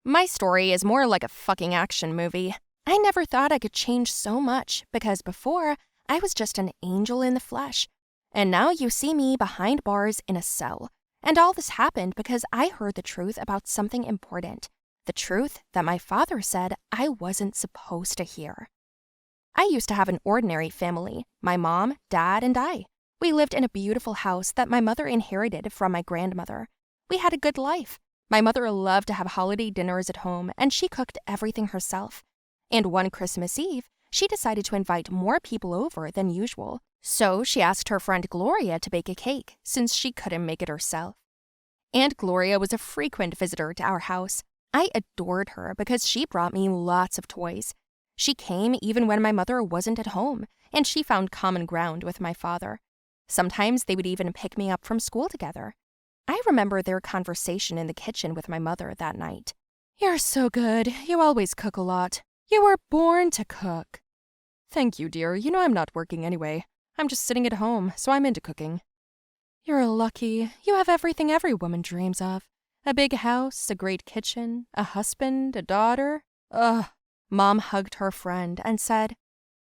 My story is more like a fucking action movie. I never thought I could change so much because before, I was just an angel in the flesh. And now you see me behind bars in a cell. And all this happened because I heard the truth about something important. The truth that my father said I wasn't supposed to hear. I used to have an ordinary family, my mom, dad, and I. We lived in a beautiful house that my mother inherited from my grandmother. We had a good life. My mother loved to have holiday dinners at home, and she cooked everything herself. And one Christmas Eve, she decided to invite more people over than usual. So she asked her friend Gloria to bake a cake, since she couldn't make it herself. Aunt Gloria was a frequent visitor to our house. I adored her because she brought me lots of toys. She came even when my mother wasn't at home, and she found common ground with my father. Sometimes they would even pick me up from school together. I remember their conversation in the kitchen with my mother that night. "You're so good. You always cook a lot. You were born to cook." "Thank you, dear. You know I'm not working anyway. I'm just sitting at home, so I'm into cooking." "You're lucky. You have everything every woman dreams of. A big house, a great kitchen, a husband, a daughter. Ugh." Mom hugged her friend and said,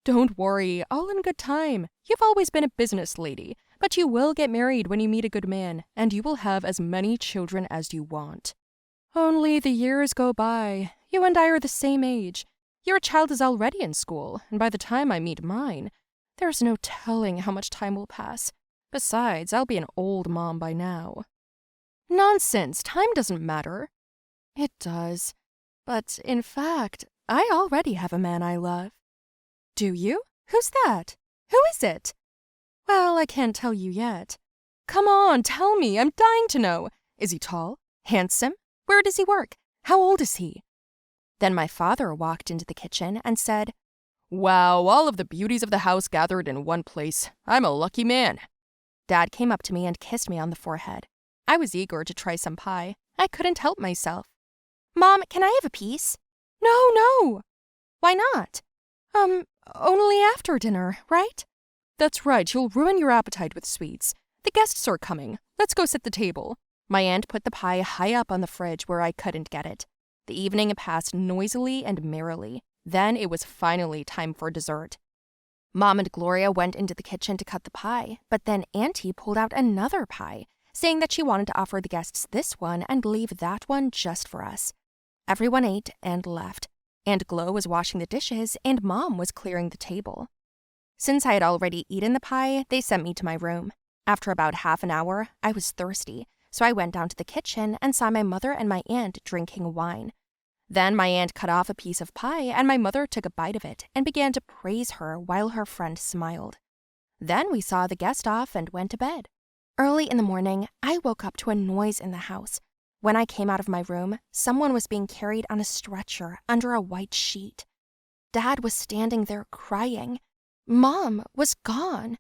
"Don't worry, all in good time. You've always been a business lady, but you will get married when you meet a good man, and you will have as many children as you want. Only the years go by. You and I are the same age. Your child is already in school, and by the time I meet mine, there's no telling how much time will pass. Besides, I'll be an old mom by now." "Nonsense, time doesn't matter." "It does. But in fact, I already have a man I love." "Do you? Who's that? Who is it?" "Well, I can't tell you yet." "Come on, tell me. I'm dying to know. Is he tall? Handsome? Where does he work? How old is he?" Then my father walked into the kitchen and said, "Wow, all of the beauties of the house gathered in one place. I'm a lucky man." Dad came up to me and kissed me on the forehead. I was eager to try some pie. I couldn't help myself. "Mom, can I have a piece?" "No, no." "Why not?" Only after dinner, right?" "That's right, you'll ruin your appetite with sweets. The guests are coming. Let's go set the table." My aunt put the pie high up on the fridge where I couldn't get it. The evening passed noisily and merrily. Then it was finally time for dessert. Mom and Gloria went into the kitchen to cut the pie, but then Auntie pulled out another pie, saying that she wanted to offer the guests this one and leave that one just for us. Everyone ate and left. Aunt Glo was washing the dishes, and Mom was clearing the table. Since I had already eaten the pie, they sent me to my room. After about half an hour, I was thirsty, so I went down to the kitchen and saw my mother and my aunt drinking wine. Then my aunt cut off a piece of pie, and my mother took a bite of it and began to praise her while her friend smiled. Then we saw the guest off and went to bed. Early in the morning, I woke up to a noise in the house. When I came out of my room, someone was being carried on a stretcher under a white sheet. Dad was standing there crying. Mom was gone.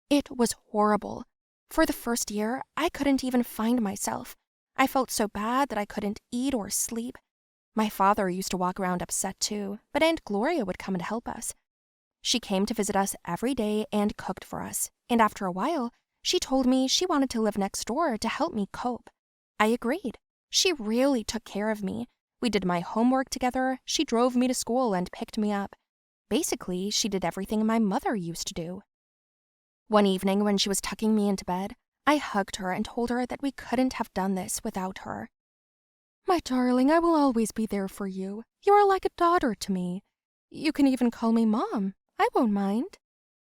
It was horrible. For the first year, I couldn't even find myself. I felt so bad that I couldn't eat or sleep. My father used to walk around upset too, but Aunt Gloria would come and help us. She came to visit us every day and cooked for us, and after a while, she told me she wanted to live next door to help me cope. I agreed. She really took care of me. We did my homework together, she drove me to school and picked me up. Basically, she did everything my mother used to do. One evening when she was tucking me into bed, I hugged her and told her that we couldn't have done this without her. "My darling, I will always be there for you. You are like a daughter to me. You can even call me Mom. I won't mind."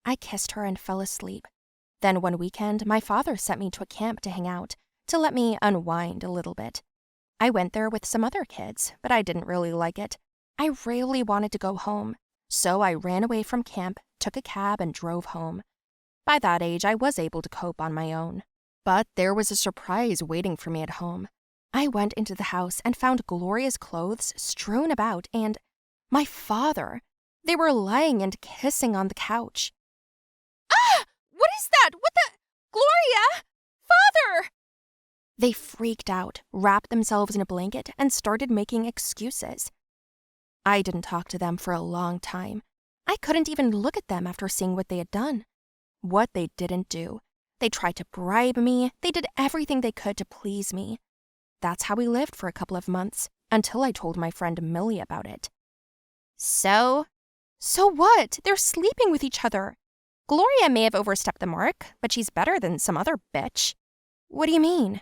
I kissed her and fell asleep. Then one weekend, my father sent me to a camp to hang out, to let me unwind a little bit. I went there with some other kids, but I didn't really like it. I really wanted to go home, so I ran away from camp, took a cab, and drove home. By that age, I was able to cope on my own. But there was a surprise waiting for me at home. I went into the house and found Gloria's clothes strewn about and my father. They were lying and kissing on the couch. "Ah! What is that? What the? Gloria! Father!" They freaked out, wrapped themselves in a blanket, and started making excuses. I didn't talk to them for a long time. I couldn't even look at them after seeing what they had done. What they didn't do. They tried to bribe me. They did everything they could to please me. That's how we lived for a couple of months, until I told my friend Millie about it. So what? They're sleeping with each other. Gloria may have overstepped the mark, but she's better than some other bitch. What do you mean?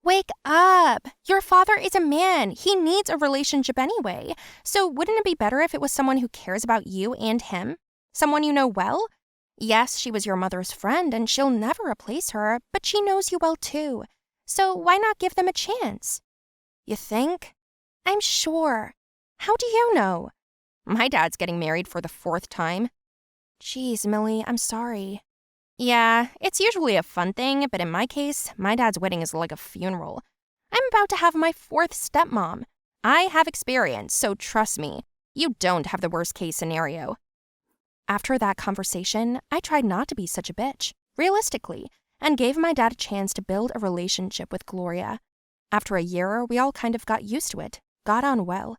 Wake up! Your father is a man. He needs a relationship anyway. So wouldn't it be better if it was someone who cares about you and him? Someone you know well? Yes, she was your mother's friend and she'll never replace her, but she knows you well too. So why not give them a chance? You think? I'm sure. How do you know? My dad's getting married for the 4th time. Jeez, Millie, I'm sorry. Yeah, it's usually a fun thing, but in my case, my dad's wedding is like a funeral. I'm about to have my 4th stepmom. I have experience, so trust me, you don't have the worst case scenario. After that conversation, I tried not to be such a bitch, realistically, and gave my dad a chance to build a relationship with Gloria. After a year, we all kind of got used to it, got on well.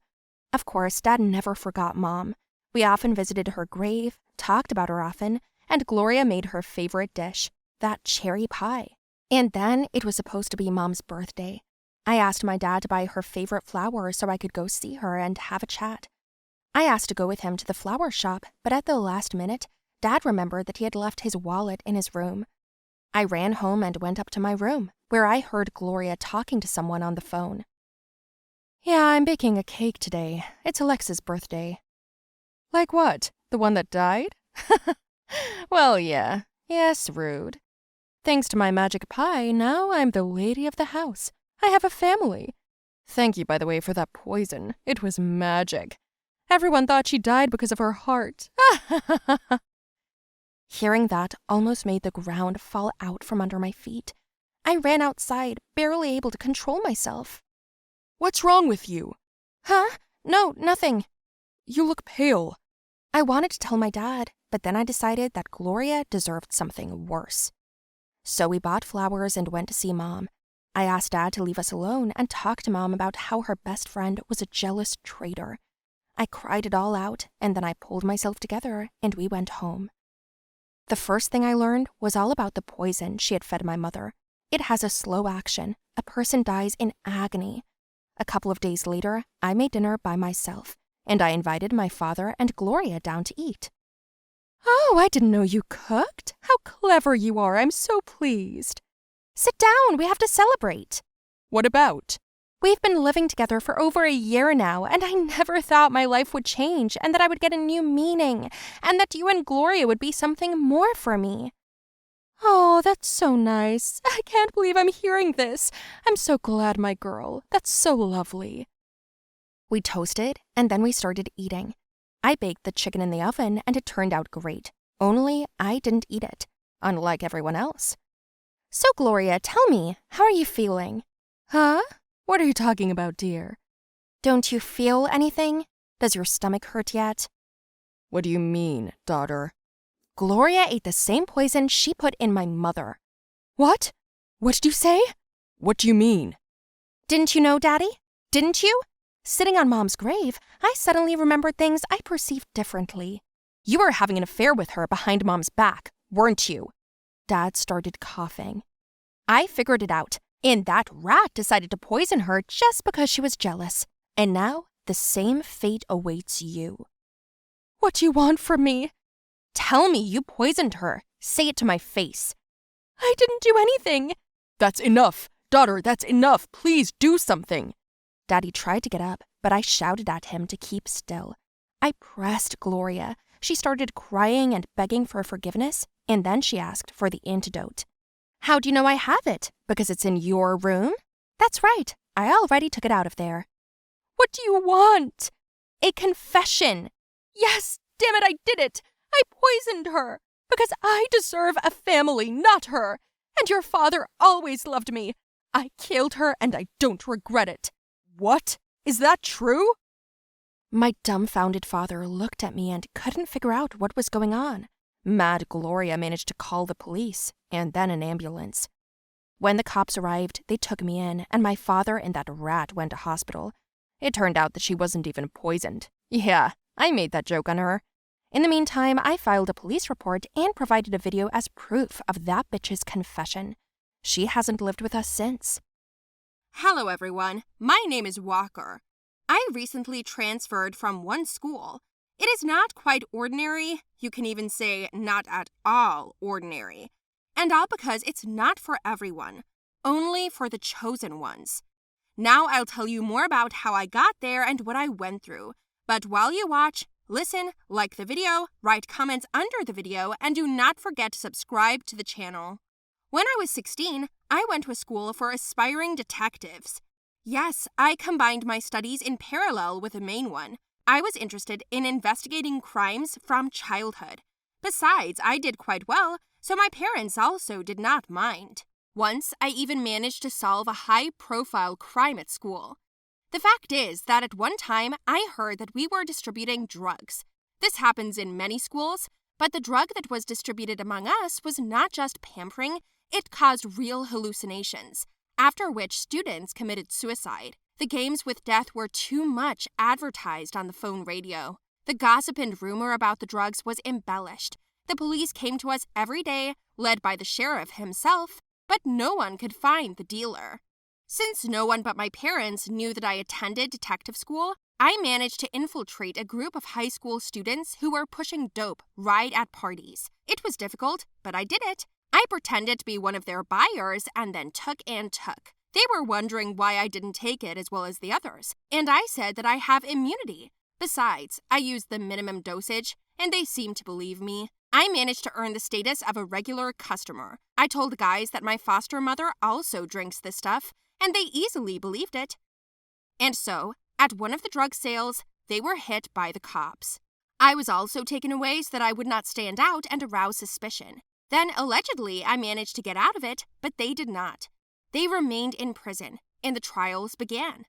Of course, Dad never forgot Mom. We often visited her grave, talked about her often, and Gloria made her favorite dish, that cherry pie. And then it was supposed to be Mom's birthday. I asked my dad to buy her favorite flowers so I could go see her and have a chat. I asked to go with him to the flower shop, but at the last minute, Dad remembered that he had left his wallet in his room. I ran home and went up to my room, where I heard Gloria talking to someone on the phone. Yeah, I'm baking a cake today. It's Alexa's birthday. Like what? The one that died? Well, yeah. Yes, rude. Thanks to my magic pie, now I'm the lady of the house. I have a family. Thank you, by the way, for that poison. It was magic. Everyone thought she died because of her heart. Hearing that almost made the ground fall out from under my feet. I ran outside, barely able to control myself. What's wrong with you? Huh? No, nothing. You look pale. I wanted to tell my dad, but then I decided that Gloria deserved something worse. So we bought flowers and went to see Mom. I asked Dad to leave us alone and talk to Mom about how her best friend was a jealous traitor. I cried it all out, and then I pulled myself together and we went home. The first thing I learned was all about the poison she had fed my mother. It has a slow action. A person dies in agony. A couple of days later, I made dinner by myself, and I invited my father and Gloria down to eat. Oh, I didn't know you cooked. How clever you are. I'm so pleased. Sit down. We have to celebrate. What about? We've been living together for over a year now, and I never thought my life would change and that I would get a new meaning, and that you and Gloria would be something more for me. Oh, that's so nice. I can't believe I'm hearing this. I'm so glad, my girl. That's so lovely. We toasted, and then we started eating. I baked the chicken in the oven, and it turned out great. Only I didn't eat it, unlike everyone else. So, Gloria, tell me, how are you feeling? Huh? What are you talking about, dear? Don't you feel anything? Does your stomach hurt yet? What do you mean, daughter? Gloria ate the same poison she put in my mother. What? What did you say? What do you mean? Didn't you know, Daddy? Didn't you? Sitting on Mom's grave, I suddenly remembered things I perceived differently. You were having an affair with her behind Mom's back, weren't you? Dad started coughing. I figured it out, and that rat decided to poison her just because she was jealous. And now, the same fate awaits you. What do you want from me? Tell me you poisoned her. Say it to my face. I didn't do anything. That's enough. Daughter, that's enough. Please do something. Daddy tried to get up, but I shouted at him to keep still. I pressed Gloria. She started crying and begging for forgiveness, and then she asked for the antidote. How do you know I have it? Because it's in your room? That's right. I already took it out of there. What do you want? A confession. Yes, damn it, I did it. I poisoned her. Because I deserve a family, not her. And your father always loved me. I killed her and I don't regret it. What? Is that true? My dumbfounded father looked at me and couldn't figure out what was going on. Mad Gloria managed to call the police and then an ambulance. When the cops arrived, they took me in, and my father and that rat went to hospital. It turned out that she wasn't even poisoned. Yeah, I made that joke on her. In the meantime, I filed a police report and provided a video as proof of that bitch's confession. She hasn't lived with us since. Hello, everyone. My name is Walker. I recently transferred from one school. It is not quite ordinary, you can even say not at all ordinary. And all because it's not for everyone, only for the chosen ones. Now I'll tell you more about how I got there and what I went through. But while you watch, listen, like the video, write comments under the video, and do not forget to subscribe to the channel. When I was 16, I went to a school for aspiring detectives. Yes, I combined my studies in parallel with the main one. I was interested in investigating crimes from childhood. Besides, I did quite well, so my parents also did not mind. Once, I even managed to solve a high-profile crime at school. The fact is that at one time, I heard that we were distributing drugs. This happens in many schools, but the drug that was distributed among us was not just pampering, it caused real hallucinations, after which students committed suicide. The games with death were too much advertised on the phone radio. The gossip and rumor about the drugs was embellished. The police came to us every day, led by the sheriff himself, but no one could find the dealer. Since no one but my parents knew that I attended detective school, I managed to infiltrate a group of high school students who were pushing dope right at parties. It was difficult, but I did it. I pretended to be one of their buyers and then took and took. They were wondering why I didn't take it as well as the others, and I said that I have immunity. Besides, I used the minimum dosage, and they seemed to believe me. I managed to earn the status of a regular customer. I told the guys that my foster mother also drinks this stuff, and they easily believed it. And so, at one of the drug sales, they were hit by the cops. I was also taken away so that I would not stand out and arouse suspicion. Then, allegedly, I managed to get out of it, but they did not. They remained in prison, and the trials began.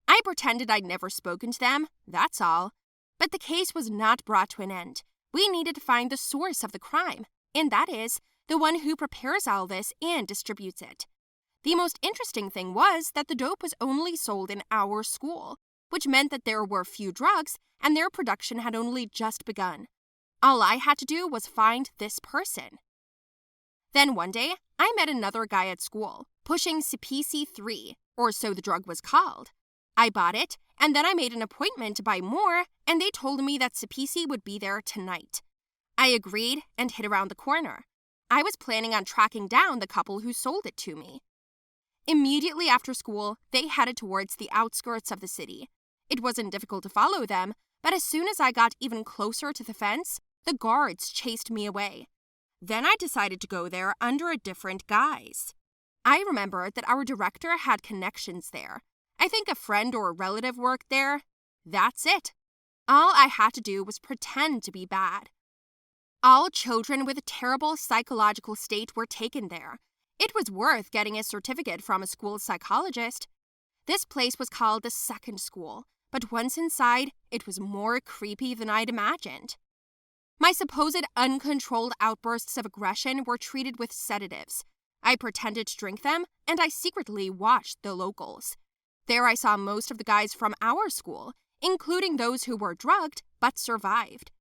I pretended I'd never spoken to them, that's all. But the case was not brought to an end. We needed to find the source of the crime, and that is, the one who prepares all this and distributes it. The most interesting thing was that the dope was only sold in our school, which meant that there were few drugs and their production had only just begun. All I had to do was find this person. Then one day, I met another guy at school, pushing CPC-3, or so the drug was called. I bought it, and then I made an appointment to buy more, and they told me that CPC would be there tonight. I agreed and hid around the corner. I was planning on tracking down the couple who sold it to me. Immediately after school, they headed towards the outskirts of the city. It wasn't difficult to follow them, but as soon as I got even closer to the fence, the guards chased me away. Then I decided to go there under a different guise. I remembered that our director had connections there. I think a friend or a relative worked there. That's it. All I had to do was pretend to be bad. All children with a terrible psychological state were taken there. It was worth getting a certificate from a school psychologist. This place was called the second school, but once inside, it was more creepy than I'd imagined. My supposed uncontrolled outbursts of aggression were treated with sedatives. I pretended to drink them, and I secretly watched the locals. There I saw most of the guys from our school, including those who were drugged but survived.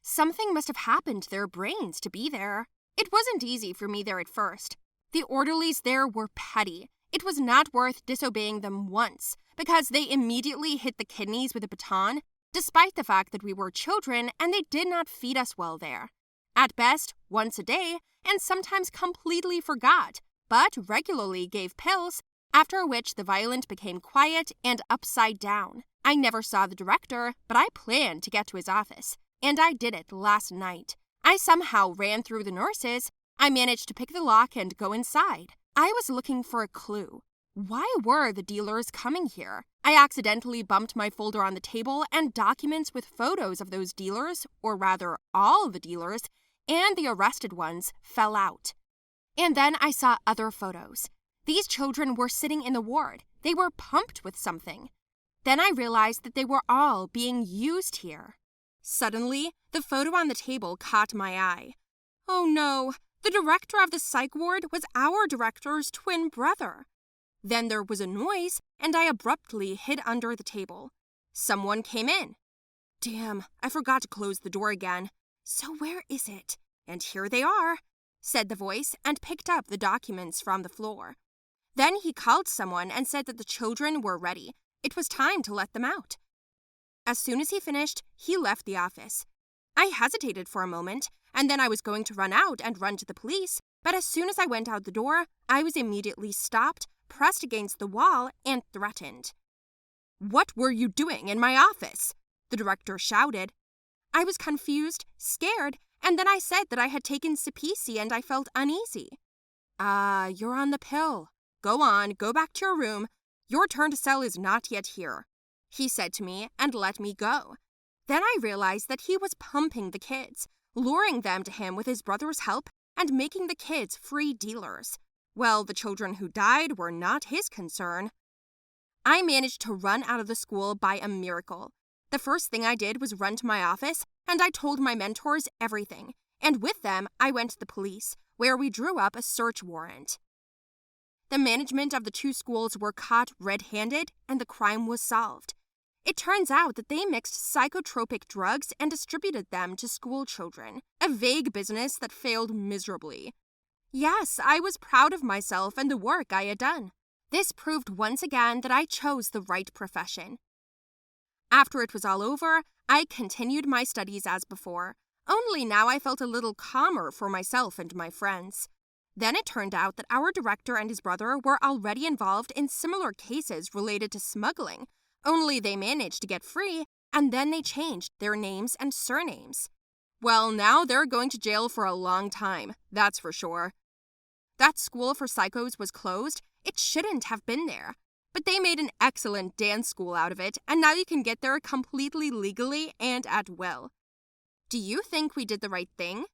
Something must have happened to their brains to be there. It wasn't easy for me there at first. The orderlies there were petty. It was not worth disobeying them once, because they immediately hit the kidneys with a baton, despite the fact that we were children and they did not feed us well there. At best, once a day, and sometimes completely forgot, but regularly gave pills, after which the violent became quiet and upside down. I never saw the director, but I planned to get to his office, and I did it last night. I somehow ran through the nurses. I managed to pick the lock and go inside. I was looking for a clue. Why were the dealers coming here? I accidentally bumped my folder on the table, and documents with photos of those dealers, or rather all the dealers, and the arrested ones, fell out. And then I saw other photos. These children were sitting in the ward. They were pumped with something. Then I realized that they were all being used here. Suddenly, the photo on the table caught my eye. Oh no, the director of the psych ward was our director's twin brother. Then there was a noise, and I abruptly hid under the table. Someone came in. Damn, I forgot to close the door again. So where is it? And here they are, said the voice, and picked up the documents from the floor. Then he called someone and said that the children were ready. It was time to let them out. As soon as he finished, he left the office. I hesitated for a moment, and then I was going to run out and run to the police, but as soon as I went out the door, I was immediately stopped, pressed against the wall, and threatened. "What were you doing in my office?" the director shouted. I was confused, scared, and then I said that I had taken Cepisi and I felt uneasy. You're on the pill. Go on, go back to your room. Your turn to sell is not yet here," he said to me and let me go. Then I realized that he was pumping the kids, luring them to him with his brother's help and making the kids free dealers. Well, the children who died were not his concern. I managed to run out of the school by a miracle. The first thing I did was run to my office, and I told my mentors everything. And with them, I went to the police, where we drew up a search warrant. The management of the two schools were caught red-handed, and the crime was solved. It turns out that they mixed psychotropic drugs and distributed them to school children, a vague business that failed miserably. Yes, I was proud of myself and the work I had done. This proved once again that I chose the right profession. After it was all over, I continued my studies as before, only now I felt a little calmer for myself and my friends. Then it turned out that our director and his brother were already involved in similar cases related to smuggling, only they managed to get free, and then they changed their names and surnames. Well, now they're going to jail for a long time, that's for sure. That school for psychos was closed. It shouldn't have been there. But they made an excellent dance school out of it, and now you can get there completely legally and at will. Do you think we did the right thing?